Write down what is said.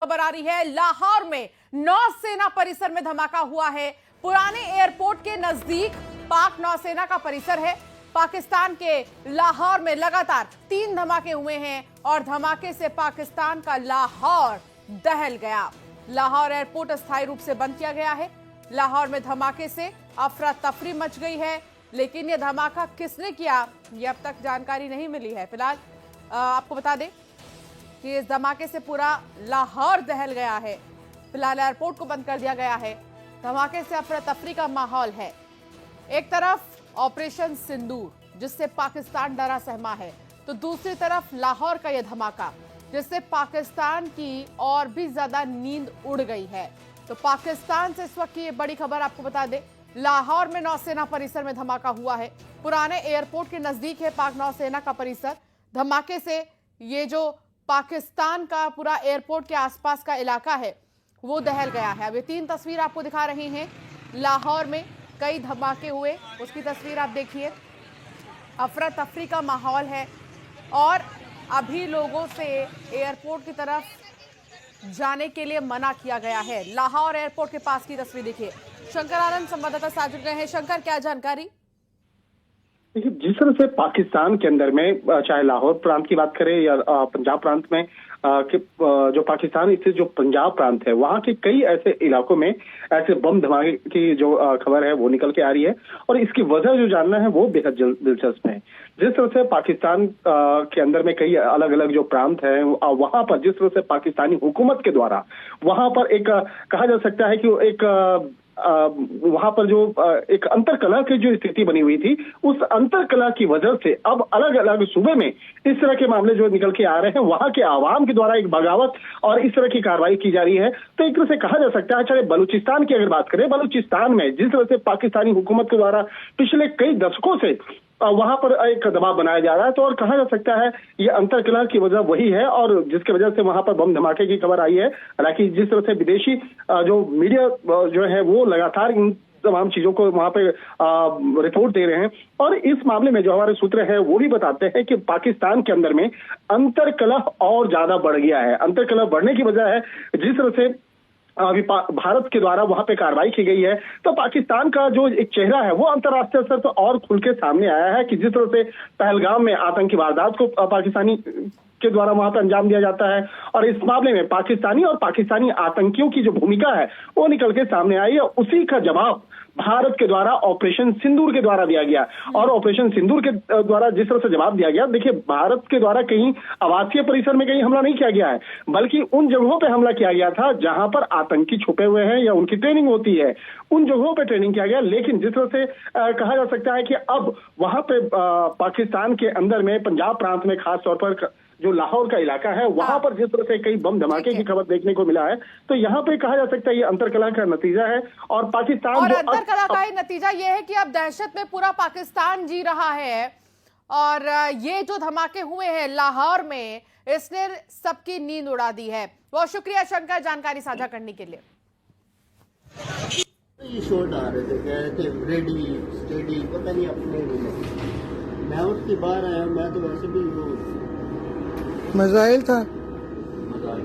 खबर आ रही है, लाहौर में नौसेना परिसर में धमाका हुआ है। पुराने एयरपोर्ट के नजदीक पाक नौसेना का परिसर है। पाकिस्तान के लाहौर में लगातार 3 धमाके हुए हैं और धमाके से पाकिस्तान का लाहौर दहल गया। लाहौर एयरपोर्ट अस्थायी रूप से बंद किया गया है। लाहौर में धमाके से अफरा तफरी मच गई है, लेकिन यह धमाका किसने किया यह अब तक जानकारी नहीं मिली है। फिलहाल आपको बता दें कि इस धमाके से पूरा लाहौर दहल गया है। फिलहाल एयरपोर्ट को बंद कर दिया गया है। धमाके से अफरा तफरी का माहौल है। एक तरफ ऑपरेशन सिंदूर जिससे पाकिस्तान डरा सहमा है, तो दूसरी तरफ लाहौर का यह धमाका जिससे पाकिस्तान की और भी ज्यादा नींद उड़ गई है। तो पाकिस्तान से इस वक्त की ये बड़ी खबर आपको बता दें, लाहौर में नौसेना परिसर में धमाका हुआ है। पुराने एयरपोर्ट के नजदीक है पाक नौसेना का परिसर। धमाके से ये जो पाकिस्तान का पूरा एयरपोर्ट के आसपास का इलाका है वो दहल गया है। अब ये 3 तस्वीर आपको दिखा रहे हैं। लाहौर में कई धमाके हुए, उसकी तस्वीर आप देखिए। अफरा तफरी का माहौल है और अभी लोगों से एयरपोर्ट की तरफ जाने के लिए मना किया गया है। लाहौर एयरपोर्ट के पास की तस्वीर देखिए। शंकर आनंद संवाददाता साथ जुड़ गए हैं। शंकर, क्या जानकारी? देखिए, जिस तरह से पाकिस्तान के अंदर में चाहे लाहौर प्रांत की बात करें या पंजाब प्रांत में जो पाकिस्तान स्थित जो पंजाब प्रांत है, वहां के कई ऐसे इलाकों में ऐसे बम धमाके की जो खबर है वो निकल के आ रही है और इसकी वजह जो जानना है वो बेहद दिलचस्प है। जिस तरह से पाकिस्तान के अंदर में कई अलग अलग जो प्रांत है, वहां पर जिस तरह से पाकिस्तानी हुकूमत के द्वारा वहां पर एक कहा जा सकता है कि एक वहां पर जो एक अंतरकलह की जो स्थिति बनी हुई थी, उस अंतरकलह की वजह से अब अलग अलग सूबे में इस तरह के मामले जो निकल के आ रहे हैं, वहां के आवाम के द्वारा एक बगावत और इस तरह की कार्रवाई की जा रही है। तो एक तरह से कहा जा सकता है, चाहे बलूचिस्तान की अगर बात करें, बलूचिस्तान में जिस तरह से पाकिस्तानी हुकूमत के द्वारा पिछले कई दशकों से वहां पर एक दबाव बनाया जा रहा है, तो और कहा जा सकता है ये अंतरकलह की वजह वही है और जिसकी वजह से वहां पर बम धमाके की खबर आई है। हालांकि जिस तरह से विदेशी जो मीडिया जो है वो लगातार इन तमाम चीजों को वहां पे रिपोर्ट दे रहे हैं और इस मामले में जो हमारे सूत्र है वो भी बताते हैं कि पाकिस्तान के अंदर में अंतरकलह और ज्यादा बढ़ गया है। अंतरकलह बढ़ने की वजह है जिस तरह से अभी भारत के द्वारा वहां पे कार्रवाई की गई है, तो पाकिस्तान का जो एक चेहरा है वो अंतर्राष्ट्रीय स्तर पर और खुल के सामने आया है कि जिस तरह से पहलगाम में आतंकी वारदात को पाकिस्तानी के द्वारा वहां पर अंजाम दिया जाता है और इस मामले में पाकिस्तानी और पाकिस्तानी आतंकियों की जो भूमिका है वो निकल के सामने आई है। उसी का जवाब भारत के द्वारा ऑपरेशन सिंदूर के द्वारा दिया गया और ऑपरेशन सिंदूर के द्वारा जिस तरह से जवाब दिया गया, देखिए भारत के द्वारा कहीं आवासीय परिसर में कहीं हमला नहीं किया गया है, बल्कि उन जगहों पे हमला किया गया था जहां पर आतंकी छुपे हुए हैं या उनकी ट्रेनिंग होती है, उन जगहों पे ट्रेनिंग किया गया। लेकिन जिस तरह से कहा जा सकता है कि अब वहां पे पाकिस्तान के अंदर में पंजाब प्रांत में खास तौर पर जो लाहौर का इलाका है वहां पर जिस तरह से कई बम धमाके की खबर देखने को मिला है, तो यहाँ पे कहा जा सकता है ये अंतरकलह का नतीजा है और पाकिस्तान और अंतरकलह का ही नतीजा ये है कि अब दहशत में पूरा पाकिस्तान जी रहा है और ये जो धमाके हुए हैं लाहौर में, इसने सबकी नींद उड़ा दी है। बहुत शुक्रिया शंकर जानकारी साझा करने के लिए। ये शॉट आ रहे थे, कह रहे थे रेडी स्टेडी, पता नहीं अपने मैं उठ के बाहर आया, मैं तो वैसे भी वो मजाइल था। मजाइल